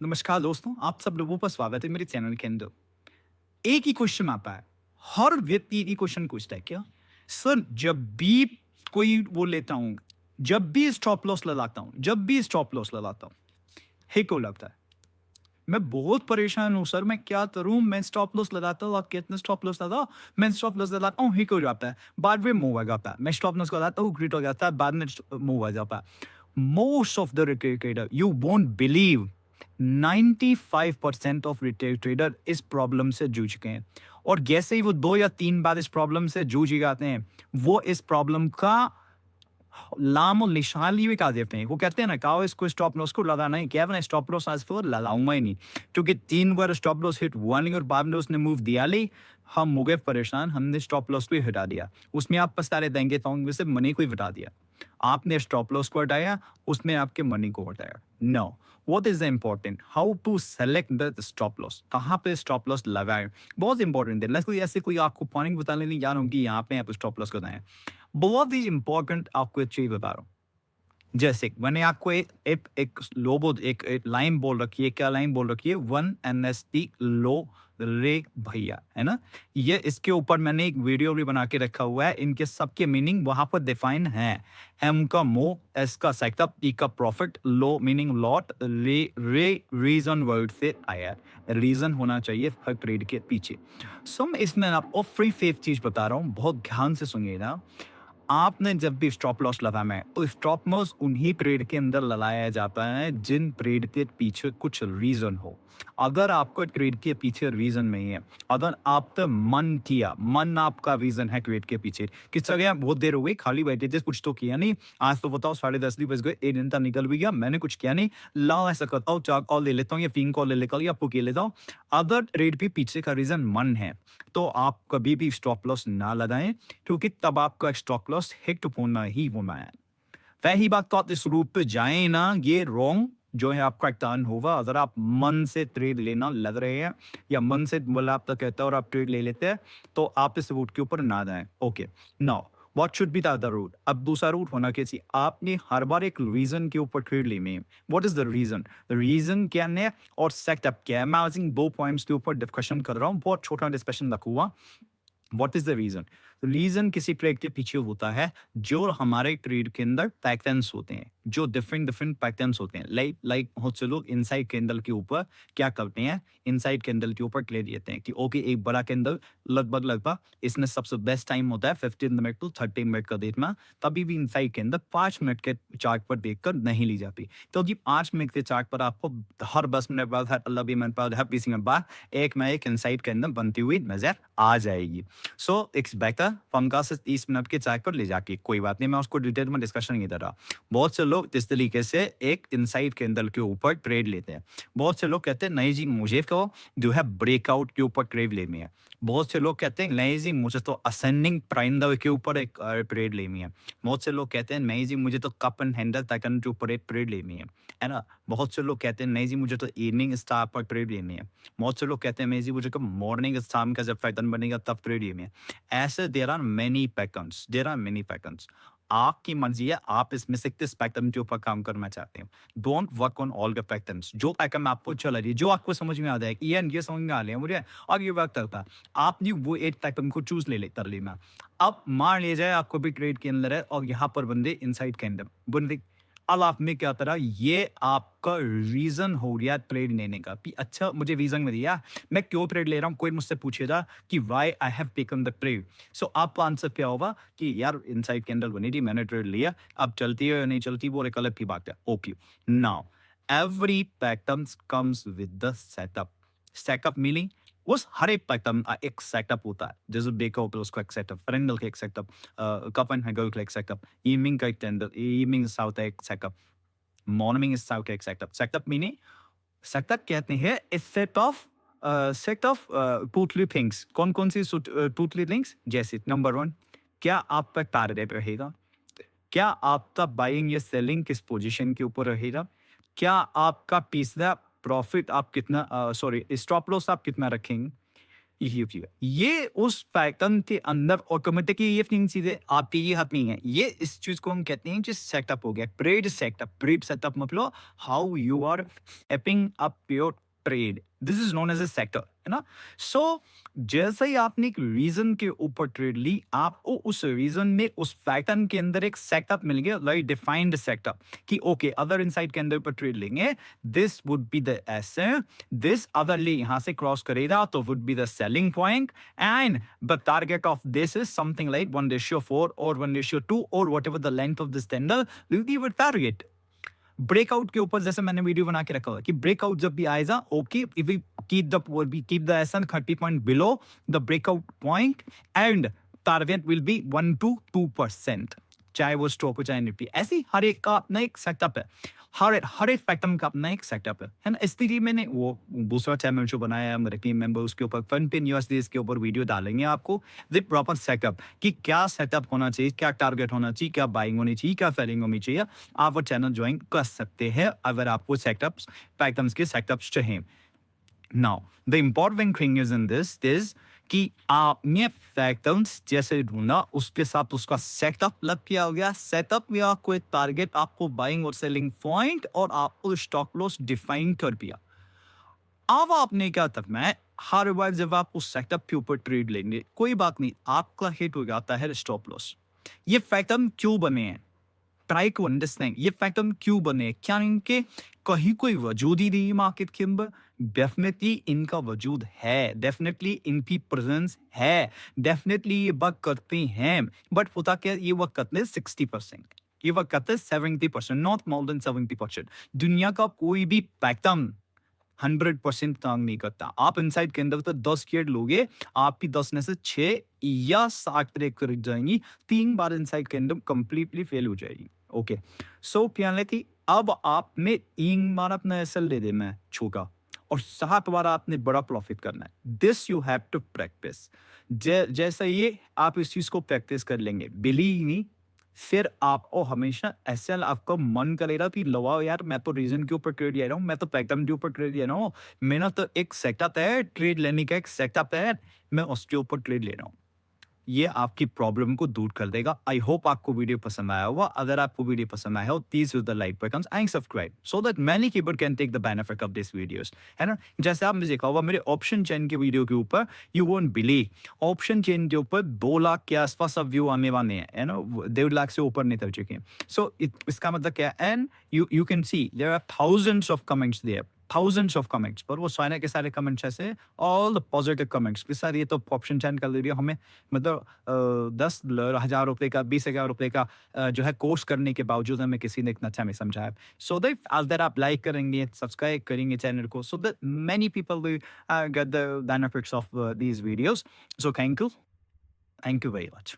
नमस्कार दोस्तों, आप सब लोगों का स्वागत है मेरे चैनल के अंदर। एक ही क्वेश्चन आता है, हर व्यक्ति एक ही क्वेश्चन पूछता है क्या? सर जब भी कोई वो लेता हूँ, जब भी स्टॉप लॉस लगाता हूँ, हे को लगता है, मैं बहुत परेशान हूँ सर, मैं क्या करूँ? मैं स्टॉप लॉस लगाता हूँ, आप कितने स्टॉप लॉस लगाओ? मैं स्टॉप लॉस लगाता हूँ, हिट हो जाता है, बाद में मूव आ जाता है। मैं स्टॉप लॉस लगाता हूँ, हिट हो जाता है, बाद में मूव आ जाता है। Most of the retail trader, you won't believe 95% of retail trader इस प्रॉब्लम से जूझ गए हैं और जैसे ही वो 2 या 3 बार इस प्रॉब्लम से जूझ जाते हैं, वो इस प्रॉब्लम का नाम और निशान ही मिटा देते हैं। वो कहते हैं ना, कहो इसको स्टॉप लॉस को लगाना है, क्या मैं स्टॉप लॉस आज फिर लगाऊंगा ही नहीं, क्योंकि 3 बार स्टॉप लॉस हिट हुआ नहीं और बाद में उसने मूव दिया नहीं, हम हो गए परेशान, हमने स्टॉप लॉस को ही हटा दिया। उसमें आप पछताने देंगे तो वैसे मनी को ही हटा दिया। आपने स्टॉप लॉस को हटाया, उसने आपके मनी को हटाया। No, what is the important, how to select the stop loss, कहाँ पे स्टॉप लॉस लगाएं, बहुत इंपॉर्टेंट है। कोई ऐसे कोई आपको पॉइंट बताने नहीं जा रहा हूँ कि यहाँ पे आप स्टॉप लॉस लगाएं, बहुत ही इंपॉर्टेंट आपको एक चीज बता रहा हूँ। जैसे मैंने आपको एक लाइन बोल रखी है, क्या लाइन बोल रखी है, 1 NST लो रे भैया, है ना? ये इसके ऊपर मैंने एक वीडियो भी बना के रखा हुआ है, इनके सबके मीनिंग वहां पर डिफाइन है। एम का मो, एस का सेटअप, टी का प्रॉफिट, लो मीनिंग लॉट, रे रीजन वर्ड से आया है। रीजन होना चाहिए हर ट्रेड के पीछे। सो मैं इसमें आपको फ्री फेथ चीज बता रहा हूँ, बहुत ध्यान से सुनिएगा। आपने जब भी स्टॉप लॉस लगाना है, तो स्टॉप लॉस उन्हीं ट्रेड के अंदर लगाया जाता है जिन ट्रेड के पीछे कुछ रीजन हो। अगर आपको ट्रेड के पीछे रीजन नहीं है, अगर आपने मन किया, मन आपका रीजन है ट्रेड के पीछे, किस तरह बहुत देर हो गई खाली बैठे थे, कुछ तो किया नहीं, आज तो बताओ 10:30 बज गए, 1 घंटा निकल भी गया, मैंने कुछ किया नहीं, लाओ ऐसा करता हूँ, 4 कॉल ले लेता हूँ या 3 कॉल ले लेता हूँ या आपको ले लेता हूँ। अगर ट्रेड के पीछे का रीजन मन है, तो आप कभी भी स्टॉप लॉस ना लगाएं, क्योंकि तब आपका स्टॉप लॉस हिट होना ही होना है। वही बात तो आप इस रूप पे जाए ना, ये रॉन्ग जो है आपका टर्न होगा। अगर आप मन से ट्रेड लेना लग रहे हैं या मन से बोला आप तो कहता है और आप ट्रेड ले लेते हैं, तो आप इस रूट के ऊपर ना जाएं। Okay, now what should be the other route? अब दूसरा रूट होना कैसी, आपने हर बार एक रीजन के ऊपर ट्रेड लेनी है। What is the reason? The reason क्या है और सेटअप क्या है? मैं आज इन 2 पॉइंट्स के ऊपर डिस्कशन कर रहा हूँ, बहुत छोटा डिस्कशन रखूंगा। What is the reason? Reason किसी ट्रेड के पीछे होता है जो हमारे ट्रेड के अंदर पैटर्न्स होते हैं, जो डिफरेंट डिफरेंट पैटर्न्स होते हैं। लाइक लाइक बहुत से लोग इनसाइड कैंडल के ऊपर क्या करते हैं, इनसाइड कैंडल के ऊपर ट्रेड लेते हैं कि ओके एक बड़ा कैंडल लगभग लगभग इसमें सबसे बेस्ट टाइम होता है 15 मिनट टू 30 मिनट का देखना, तभी भी इनसाइड के अंदर 5 मिनट के चार्ट पर देखकर नहीं ली जाती। तो जी 5 मिनट के चार्ट पर आपको हर 10 मिनट बाद, हर 15 मिनट बाद, हर 20 मिनट बाद एक ना एक इनसाइड कैंडल बनती हुई नजर आ जाएगी। सो इट्स बेटर 15 से 30 मिनट के चार्ट पर ले जाके, कोई बात नहीं, मैं उसको डिटेल में डिस्कशन नहीं कर रहा। बहुत से लोग इस तरीके से एक इनसाइड कैंडल के ऊपर ट्रेड लेते हैं। बहुत से लोग कहते हैं नहीं जी मुझे तो जो है ब्रेकआउट के ऊपर ट्रेड लेनी है। बहुत से लोग कहते हैं नहीं जी मुझे तो असेंडिंग ट्रायंगल के ऊपर एक ट्रेड लेनी है। बहुत से लोग कहते हैं नहीं जी मुझे तो कप एंड हैंडल पैटर्न के ऊपर एक ट्रेड लेनी है ना? बहुत से लोग कहते हैं नहीं जी मुझे तो इवनिंग स्टार पर ट्रेड लेनी है। बहुत से लोग कहते हैं नहीं जी मुझे तो मॉर्निंग स्टार का जब पैटर्न बनेगा तब ट्रेड लेनी है। ऐसे देयर आर मेनी पैटर्न्स। आपकी मर्जी है, आप इसमें से किस पैटर्न के ऊपर काम करना चाहते हैं। Don't work on all the patterns. जो पैटर्न आपको चल रही है, जो आपको समझ में आ जाए कि यार ये समझ में आ रहा है मुझे और ये वर्क करता है, आपने वो एक पैटर्न को चूज कर लेना। अब मान लिया जाए आपको भी ट्रेड के अंदर है और यहाँ पर बंदे इनसाइड कैंडल बंदे, अब आपने क्या करा, ये आपका रीजन हो गया ट्रेड लेने का कि अच्छा मुझे रीजन में दिया, मैं क्यों ट्रेड ले रहा हूँ, कोई मुझसे पूछेगा कि why I have taken the trade. So आपका आंसर क्या होगा कि यार इनसाइड कैंडल बनी थी, मैंने ट्रेड लिया, अब चलती है या नहीं चलती वो एक अलग की बात है। Okay, now every pattern comes with the setup. Setup meaning उस हर एक पैटर्न का एक सेटअप होता है। जैसे देखा हो उसका एक सेटअप, फ्रेंडल का एक सेटअप, कप एंड हैंगर का एक सेटअप, इवनिंग का एक टेंडर, इवनिंग साउथ का एक सेटअप, मॉर्निंग साउथ का एक सेटअप। सेटअप मीनिंग, सेटअप कहते हैं इस सेट ऑफ टोटली थिंग्स। कौन कौन सी टोटली थिंग्स? जैसे नंबर 1, क्या आपका टारगेट रहेगा? क्या आपका बाइंग या सेलिंग किस पोजीशन के ऊपर रहेगा? क्या आपका पिछला प्रॉफिट आप कितना, सॉरी स्टॉप लॉस आप कितना रखेंगे? ये उस पैटर्न के अंदर ऑटोमेटिकली ये 3 चीज़ें आपके ये हाथ नहीं है। ये इस चीज़ को हम कहते हैं जो सेटअप हो गया, ट्रेड सेटअप। ट्रेड सेटअप मतलब how you are amping up your trade. This is known as a sector, है ना? सो जैसे ही आपने एक रीज़न के ऊपर ट्रेड ली, आपको उस रीज़न में उस पैटर्न के अंदर एक सेटअप मिल गया, वेरी डिफाइंड सेटअप कि ओके अदर इनसाइड के अंदर ऊपर ट्रेड लेंगे, this would be the asset, this other lee यहाँ से क्रॉस करेगा तो would be the selling point and the target of this is something like 1:4 or 1:2 or whatever the length of this candle will be your target. Breakout के ऊपर जैसे मैंने video बना के रखा हुआ है कि ब्रेकआउट जब भी आएगा okay if we keep the SL 30 point below the breakout point and target will be 1 to 2%, चाहे वो स्टॉक हो चाहे निफ्टी। ऐसे ही हर एक का अपना एक सेटअप है, हर एक पैटर्न का अपना एक सेटअप है ना? इसलिए मैंने वो दूसरा चैनल जो बनाया है मेरे टीम मेंबर उसके ऊपर फ्रंट इन यूएसडी के ऊपर वीडियो डालेंगे आपको विद प्रॉपर सेटअप कि क्या सेटअप होना चाहिए, क्या टारगेट होना चाहिए, क्या बाइंग होनी चाहिए, क्या सेलिंग होनी चाहिए। आप वो चैनल ज्वाइन कर सकते हैं अगर आपको सेटअप्स पैटर्न्स के सेटअप्स चाहिए। Now, the important thing is in this is कि आपने पैटर्न्स जैसे ढूंढा उसके साथ उसका सेटअप लग किया हो गया। सेटअप में आपको एक टारगेट, आपको बाइंग और सेलिंग पॉइंट और आपको स्टॉप लॉस डिफाइन कर दिया। अब आपने क्या करना है, हर बार जब आप उस सेटअप के ऊपर ट्रेड लेंगे कोई बात नहीं, आपका हिट हो जाता है स्टॉप लॉस। ये पैटर्न क्यों बने हैं, ट्राई टू अंडरस्टैंड ये पैटर्न क्यों बने, क्या इनके कहीं कोई वजूद ही नहीं मार्केट के अंदर? डेफिनेटली इनका वजूद है, डेफिनेटली इनकी प्रेजेंस है, डेफिनेटली ये वर्क करते हैं, बट होता क्या ये वर्क करते हैं 60%, ये वर्क करते हैं 70%, नॉट मोर देन 70%। दुनिया का कोई भी पैटर्न 100% काम नहीं करता। आप इनसाइड के अंदर तो 10 ट्रेड लोगे, आपकी 10 में से 6 या 7 ट्रेड कर जाएंगी, 3 बार इनसाइड के अंदर कंप्लीटली फेल हो जाएगी। ओके, सो प्याले थी अब आपने 3 बार अपना एसएल दे देना है छोटा और 7 बार आपने बड़ा प्रॉफिट करना है। This you have to practice. जैसा ये आप इस चीज को प्रैक्टिस कर लेंगे, बिलीव मी, फिर आपको हमेशा एसएल आपका मन करेगा कि लवाओ यार मैं तो रीजन के ऊपर ट्रेड ले रहा हूँ, मैं तो पैटर्न के ऊपर ट्रेड ले रहा हूँ, मेरा तो एक सेटअप है, ट्रेड लेने का एक सेटअप है, मैं उसके ऊपर ट्रेड ले रहा हूँ। ये आपकी प्रॉब्लम को दूर कर देगा। आई होप आपको वीडियो पसंद आया होगा। अगर आपको वीडियो पसंद आया हो please use the like button and subscribe so that many people can take the benefit of this videos, है ना? जैसे आपने देखा होगा मेरे ऑप्शन चेन के वीडियो के ऊपर, you won't believe option chain के ऊपर 2 लाख के आसपास अब व्यू आने वाले हैं, है ना? 1.5 लाख से ऊपर नहीं चल चुके हैं। सो इसका मतलब क्या है? And you can see there are thousands of comments there, thousands of comments, पर वो सारे के सारे कमेंट्स ऐसे all the positive comments कि सर ये तो ऑप्शन चैन कर दे हमें, मतलब 10,000 रुपए का 20,000 रुपए का जो है कोर्स करने के बावजूद हमें किसी ने इतना अच्छा हमें समझाया। सो दैट अगर आप लाइक करेंगे, सब्सक्राइब करेंगे चैनल को, so that many people will get the benefits of these videos. So thank you very much.